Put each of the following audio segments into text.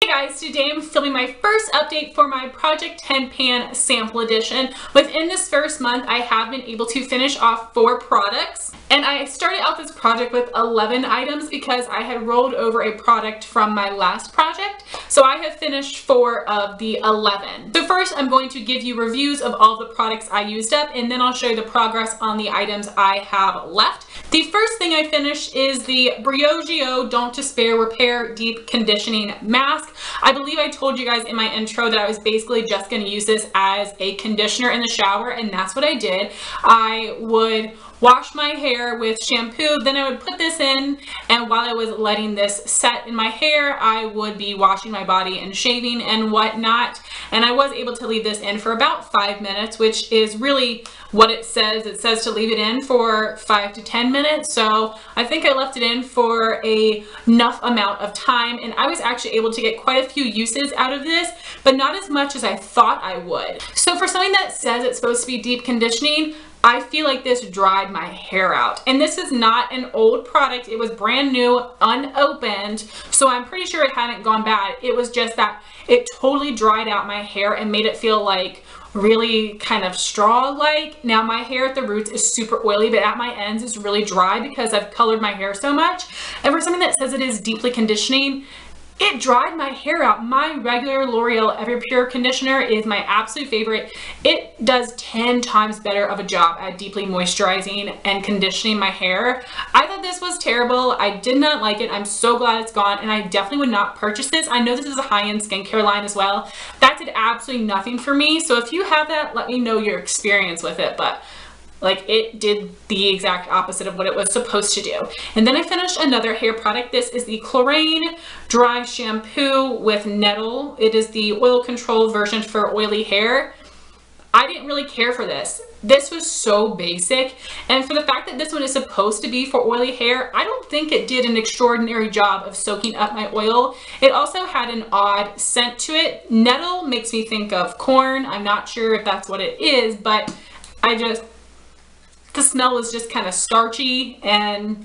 Hey guys, today I'm filming my first update for my Project 10 Pan Sample Edition. Within this first month, I have been able to finish off 4 products. And I started out this project with 11 items because I had rolled over a product from my last project. So I have finished 4 of the 11. So first, I'm going to give you reviews of all the products I used up, and then I'll show you the progress on the items I have left. The first thing I finished is the Briogeo Don't Despair Repair Deep Conditioning Mask. I believe I told you guys in my intro that I was basically just going to use this as a conditioner in the shower, and that's what I did. I would wash my hair with shampoo, then I would put this in, and while I was letting this set in my hair, I would be washing my body and shaving and whatnot. And I was able to leave this in for about 5 minutes, which is really what it says. It says to leave it in for 5 to 10 minutes. So I think I left it in for enough amount of time, and I was actually able to get quite a few uses out of this, but not as much as I thought I would. So for something that says it's supposed to be deep conditioning, I feel like this dried my hair out. And this is not an old product. It was brand new, unopened, so I'm pretty sure it hadn't gone bad. It was just that it totally dried out my hair and made it feel like really kind of straw-like. Now my hair at the roots is super oily, but at my ends it's really dry because I've colored my hair so much. And for something that says it is deeply conditioning, it dried my hair out. My regular L'Oreal Everpure conditioner is my absolute favorite. It does 10 times better of a job at deeply moisturizing and conditioning my hair. I thought this was terrible. I did not like it. I'm so glad it's gone, and I definitely would not purchase this. I know this is a high-end skincare line as well. That did absolutely nothing for me. So if you have that, let me know your experience with it. But like, it did the exact opposite of what it was supposed to do. And then I finished another hair product. This is the Klorane Dry Shampoo with Nettle. It is the oil control version for oily hair. I didn't really care for this. This was so basic, and for the fact that this one is supposed to be for oily hair, I don't think it did an extraordinary job of soaking up my oil. It also had an odd scent to it. Nettle makes me think of corn. I'm not sure if that's what it is, but the smell was just kind of starchy and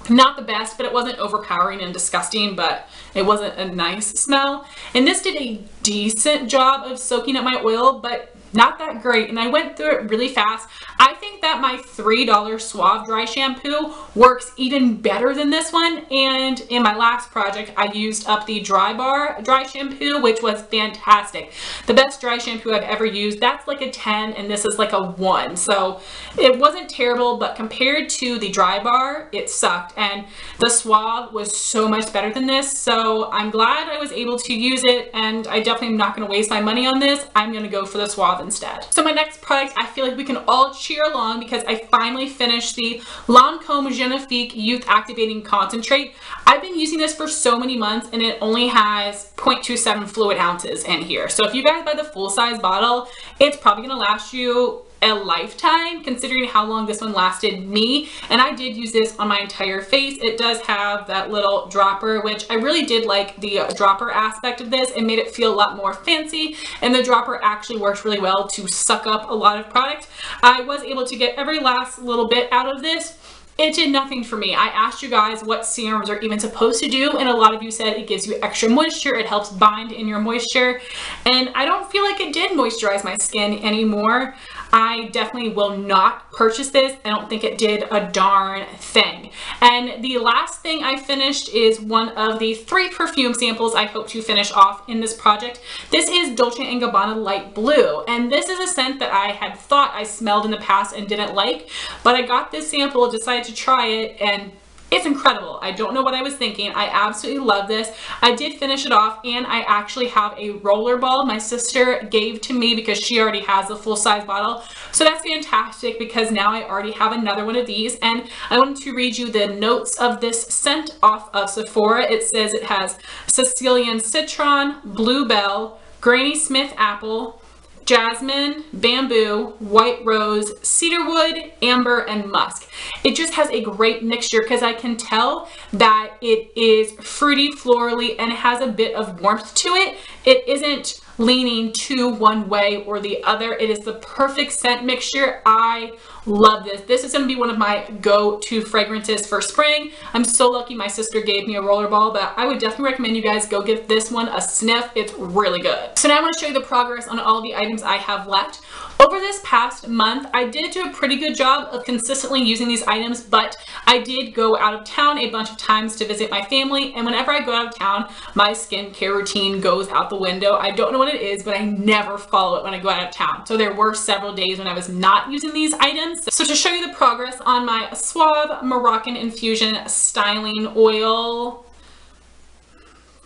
not the best, but it wasn't overpowering and disgusting, but it wasn't a nice smell. And this did a decent job of soaking up my oil, but not that great, and I went through it really fast. I think that my $3 Suave dry shampoo works even better than this one, and in my last project I used up the Dry Bar dry shampoo, which was fantastic. The best dry shampoo I've ever used. That's like a 10 and this is like a 1, so it wasn't terrible, but compared to the Dry Bar, it sucked, and the Suave was so much better than this. So I'm glad I was able to use it, and I definitely am not going to waste my money on this. I'm going to go for the Suave instead. So my next product, I feel like we can all cheer along because I finally finished the Lancome Genifique Youth Activating Concentrate. I've been using this for so many months, and it only has 0.27 fluid ounces in here. So if you guys buy the full size bottle, it's probably going to last you a lifetime, considering how long this one lasted me. And I did use this on my entire face. It does have that little dropper, which I really did like the dropper aspect of this. It made it feel a lot more fancy, and the dropper actually works really well to suck up a lot of product. I was able to get every last little bit out of this. It did nothing for me. I asked you guys what serums are even supposed to do, and a lot of you said it gives you extra moisture, it helps bind in your moisture, and I don't feel like it did moisturize my skin anymore. I definitely will not purchase this. I don't think it did a darn thing. And the last thing I finished is one of the 3 perfume samples I hope to finish off in this project. This is Dolce & Gabbana Light Blue, and this is a scent that I had thought I smelled in the past and didn't like, but I got this sample, decided to try it, and it's incredible. I don't know what I was thinking. I absolutely love this. I did finish it off, and I actually have a roller ball my sister gave to me because she already has a full-size bottle. So that's fantastic because now I already have another one of these, and I wanted to read you the notes of this scent off of Sephora. It says it has Sicilian citron, bluebell, Granny Smith apple, jasmine, bamboo, white rose, cedarwood, amber, and musk. It just has a great mixture because I can tell that it is fruity, florally, and it has a bit of warmth to it. It isn't leaning to one way or the other. It is the perfect scent mixture. I Love this. This is going to be one of my go-to fragrances for spring. I'm so lucky my sister gave me a rollerball, but I would definitely recommend you guys go give this one a sniff. It's really good. So now I want to show you the progress on all the items I have left. Over this past month, I did do a pretty good job of consistently using these items, but I did go out of town a bunch of times to visit my family, and whenever I go out of town, my skincare routine goes out the window. I don't know what it is, but I never follow it when I go out of town. So there were several days when I was not using these items. So to show you the progress on my Suave Moroccan Infusion Styling Oil,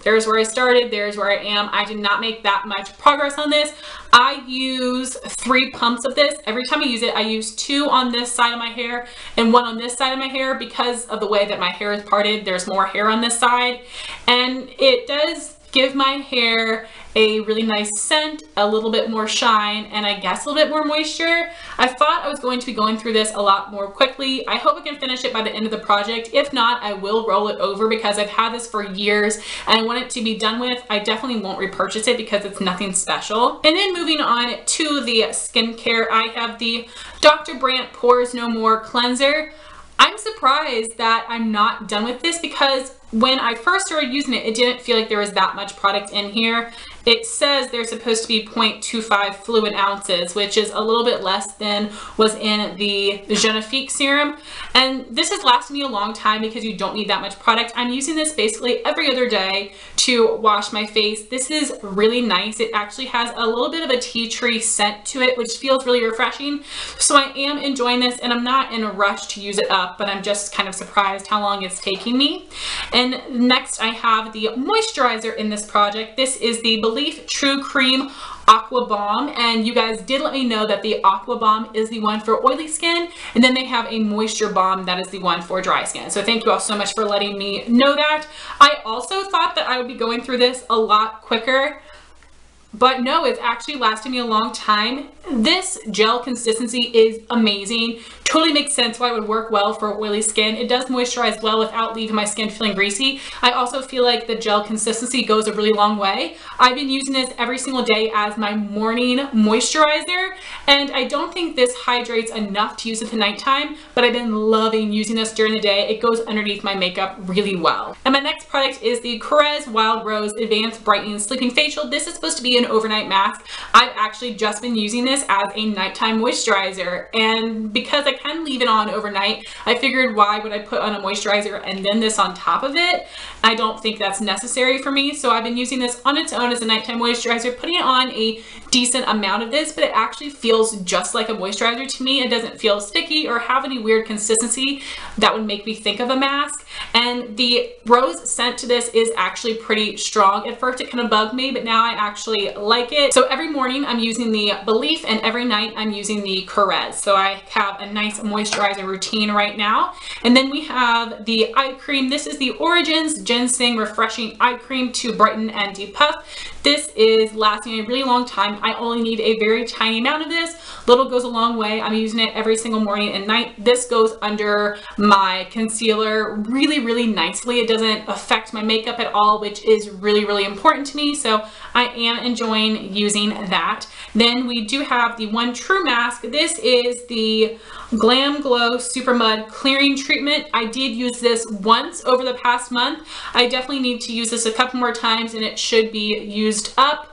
there's where I started, there's where I am. I did not make that much progress on this. I use 3 pumps of this. Every time I use it, I use 2 on this side of my hair and 1 on this side of my hair. Because of the way that my hair is parted, there's more hair on this side. And it does give my hair a really nice scent, a little bit more shine, and I guess a little bit more moisture. I thought I was going to be going through this a lot more quickly. I hope I can finish it by the end of the project. If not, I will roll it over because I've had this for years and I want it to be done with. I definitely won't repurchase it because it's nothing special. And then moving on to the skincare, I have the Dr. Brandt Pores No More Cleanser. I'm surprised that I'm not done with this because when I first started using it, it didn't feel like there was that much product in here. It says there's supposed to be 0.25 fluid ounces, which is a little bit less than was in the Genifique serum. And this has lasted me a long time because you don't need that much product. I'm using this basically every other day to wash my face. This is really nice. It actually has a little bit of a tea tree scent to it, which feels really refreshing. So I am enjoying this, and I'm not in a rush to use it up, but I'm just kind of surprised how long it's taking me. And next I have the moisturizer in this project. This is the Belief True Cream Aqua Balm, and you guys did let me know that the Aqua Balm is the one for oily skin, and then they have a moisture balm that is the one for dry skin. So thank you all so much for letting me know that. I also thought that I would be going through this a lot quicker, but no, it's actually lasted me a long time. This gel consistency is amazing. Totally makes sense why it would work well for oily skin. It does moisturize well without leaving my skin feeling greasy. I also feel like the gel consistency goes a really long way. I've been using this every single day as my morning moisturizer, and I don't think this hydrates enough to use it at nighttime, but I've been loving using this during the day. It goes underneath my makeup really well. And my next product is the Korres Wild Rose Advanced Brightening Sleeping Facial. This is supposed to be an overnight mask. I've actually just been using this as a nighttime moisturizer, and because I can leave it on overnight, I figured why would I put on a moisturizer and then this on top of it? I don't think that's necessary for me, so I've been using this on its own as a nighttime moisturizer, putting it on a decent amount of this, but it actually feels just like a moisturizer to me. It doesn't feel sticky or have any weird consistency that would make me think of a mask. And the rose scent to this is actually pretty strong. At first it kind of bugged me, but now I actually like it. So every morning I'm using the Belief, and every night I'm using the Korres. So I have a nice moisturizer routine right now. And then we have the eye cream. This is the Origins GinZing Refreshing Eye Cream to brighten and depuff. This is lasting a really long time. I only need a very tiny amount of this. Little goes a long way. I'm using it every single morning and night. This goes under my concealer really, really nicely. It doesn't affect my makeup at all, which is really, really important to me. So I am enjoying using that. Then we do have the One True Mask. This is the Glam Glow Super Mud Clearing Treatment. I did use this once over the past month. I definitely need to use this a couple more times and it should be used up.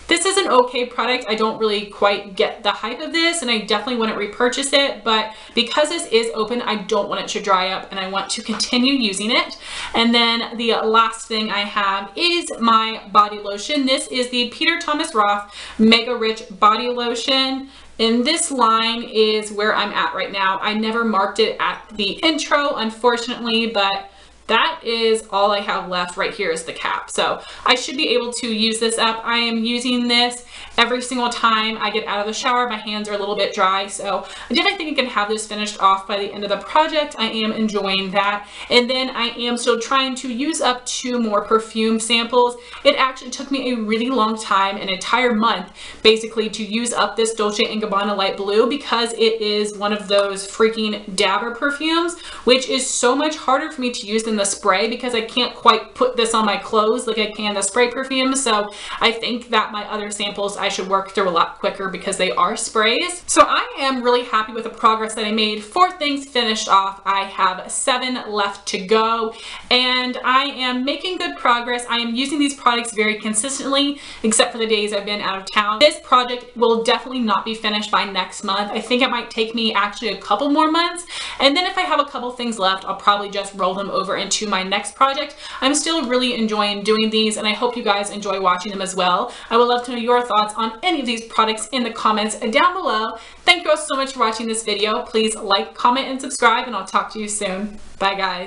This is an okay product. I don't really quite get the hype of this, and I definitely wouldn't repurchase it, but because this is open, I don't want it to dry up and I want to continue using it. And then the last thing I have is my body lotion. This is the Peter Thomas Roth Mega Rich Body Lotion. And this line is where I'm at right now. I never marked it at the intro, unfortunately, but that is all I have left. Right here is the cap. So I should be able to use this up. I am using this every single time I get out of the shower. My hands are a little bit dry, so I definitely think I can have this finished off by the end of the project. I am enjoying that. And then I am still trying to use up 2 more perfume samples. It actually took me a really long time, an entire month basically, to use up this Dolce & Gabbana Light Blue because it is one of those freaking dabber perfumes, which is so much harder for me to use than using the spray because I can't quite put this on my clothes like I can the spray perfume. So I think that my other samples I should work through a lot quicker because they are sprays. So I am really happy with the progress that I made. 4 things finished off. I have 7 left to go and I am making good progress. I am using these products very consistently except for the days I've been out of town. This project will definitely not be finished by next month. I think it might take me actually a couple more months, and then if I have a couple things left, I'll probably just roll them over into my next project. I'm still really enjoying doing these and I hope you guys enjoy watching them as well. I would love to know your thoughts on any of these products in the comments down below. Thank you all so much for watching this video. Please like, comment, and subscribe, and I'll talk to you soon. Bye guys.